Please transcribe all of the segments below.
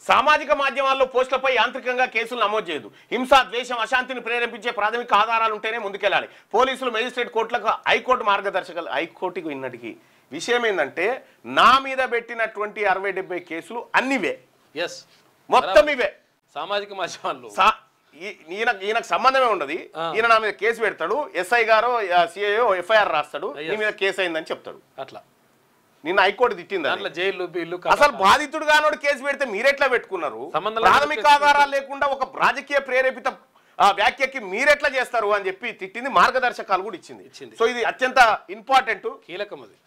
సామాజిక మాధ్యమాల్లో పోస్టులపై యాంత్రికంగా కేసులు నమోదు చేయదు. హింస, ద్వేషం, అశాంతిని ప్రేరేపించే ప్రాథమిక ఆధారాలు ఉంటేనే ముందుకెళ్లాలి. పోలీసులు, మేజిస్ట్రేట్ కోర్టులకు, హైకోర్టు మార్గదర్శకాలు. హైకోర్టుకు ఇన్నటికి విషయం ఏంటంటే నా మీద పెట్టినటువంటి 60-70 కేసులు అన్నివే, మొత్తం ఇవే సామాజిక మాధ్యమాల్లో. ఈయనకు సంబంధమే ఉండదు. ఈయన నా మీద కేసు పెడతాడు, ఎస్ఐ గారో సిఐఓ ఎఫ్ఐఆర్ రాస్తాడు, నీ మీద కేసు అయిందని చెప్తాడు. అట్లా నిన్న హైకోర్టు తిట్టింది. అసలు బాధితుడు గానోడు కేసు పెడితే మీరెట్లా పెట్టుకున్నారు? ప్రాథమిక ఆధారాలు లేకుండా ఒక రాజకీయ ప్రేరేపిత వ్యాఖ్యకి మీరెట్లా చేస్తారు అని చెప్పి తిట్టింది. మార్గదర్శకాలు కూడా ఇచ్చింది. సో ఇది అత్యంత ఇంపార్టెంట్, కీలకం. అది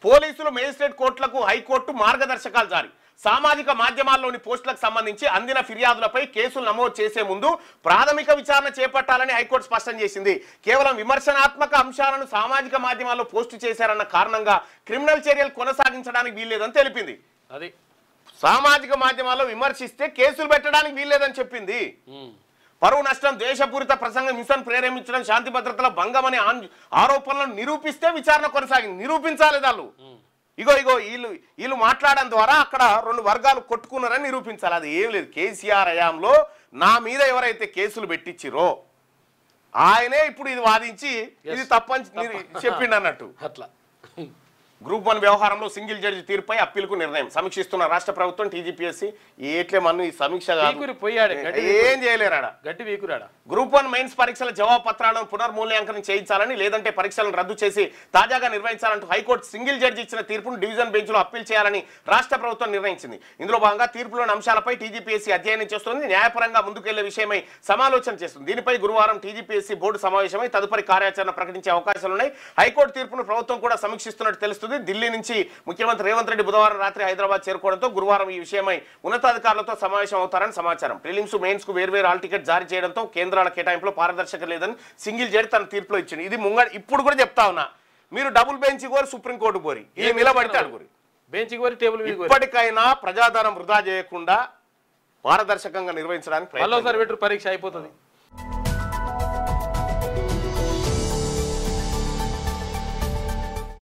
పోలీసులు, మేజిస్ట్రేట్ కోర్టులకు హైకోర్టు మార్గదర్శకాలు జారీ. సామాజిక మాధ్యమాల్లోని పోస్టులకు సంబంధించి అందిన ఫిర్యాదులపై కేసులు నమోదు చేసే ముందు ప్రాథమిక విచారణ చేపట్టాలని హైకోర్టు స్పష్టం చేసింది. కేవలం విమర్శనాత్మక అంశాలను సామాజిక మాధ్యమాల్లో పోస్టు చేశారన్న కారణంగా క్రిమినల్ చర్యలు కొనసాగించడానికి వీల్లేదని తెలిపింది. అది సామాజిక మాధ్యమాల్లో విమర్శిస్తే కేసులు పెట్టడానికి వీల్లేదని చెప్పింది. పరువు నష్టం, ద్వేషపూరిత ప్రసంగం, హింసను ప్రేరేపించడం, శాంతి భద్రతల భంగం అనే ఆరోపణలను నిరూపిస్తే విచారణ కొనసాగింది. నిరూపించాలి వాళ్ళు. ఇగో వీళ్ళు మాట్లాడడం ద్వారా అక్కడ 2 వర్గాలు కొట్టుకున్నారని నిరూపించాలి. అది ఏం లేదు. కేసీఆర్ హయాంలో నా మీద ఎవరైతే కేసులు పెట్టించిరో ఆయనే ఇప్పుడు ఇది వాదించి ఇది తప్పని చెప్పిండు అన్నట్టు. అట్లా గ్రూప్ 1 వ్యవహారంలో సింగిల్ జడ్జి తీర్పుపై అప్పీలుకు నిర్ణయం. సమీక్షిస్తున్న రాష్ట్ర ప్రభుత్వం, టీజీపీఎస్సీ ఏట్లే మన్ను ఈ సమీక్ష ఏం చేయలేరాడా. గట్టి వీకురాడా. గ్రూప్ 1 మెయిన్స్ పరీక్షల జవాబు పత్రాలను పునర్మూల్యాంకనం చేయించాలని, లేదంటే పరీక్షలను రద్దు చేసి తాజాగా నిర్వహించాలంటూ హైకోర్టు సింగిల్ జడ్జి ఇచ్చిన తీర్పును డివిజన్ బెంచ్లో అప్పీల్ చేయాలని రాష్ట్ర ప్రభుత్వం నిర్ణయించింది. ఇందులో భాగంగా తీర్పులోని అంశాలపై టీజీపీఎస్సీ అధ్యయనం చేస్తుంది. న్యాయపరంగా ముందుకెళ్లే విషయమై సమాలోచన చేస్తుంది. దీనిపై గురువారం టీజీపీఎస్సీ బోర్డు సమావేశమై తదుపరి కార్యాచరణ ప్రకటించే అవకాశాలున్నాయి. హైకోర్టు తీర్పును ప్రభుత్వం కూడా సమీక్షిస్తున్నట్టు తెలుస్తుంది. ఢిల్లీ నుంచి ముఖ్యమంత్రి రేవంత్ రెడ్డి బుధవారం రాత్రి హైదరాబాద్ చేరుకోవడంతో గురువారం ఈ విషయమై ఉన్నతాధికారులతో సమావేశం అవుతారని సమాచారం. ప్రిలిమ్స్, మెయిన్స్ కు వేర్వేరు హాల్ టికెట్ జారీ చేయడంతో కేంద్రాల కేటాయింపులో పారదర్శక లేదని సింగిల్ జడ్జి తన తీర్పులో ఇచ్చింది. ఇది ఇప్పుడు కూడా చెప్తా ఉన్నా, మీరు డబుల్ బెంచ్ కోరి సుప్రీంకోర్టు కోరి ఇది నిలబడితే అడుగురి. బెంచ్ కోరి టేబుల్ ఇప్పటికైనా ప్రజాధనం వృధా చేయకుండా పారదర్శకంగా నిర్వహించడానికి పరీక్ష అయిపోతుంది.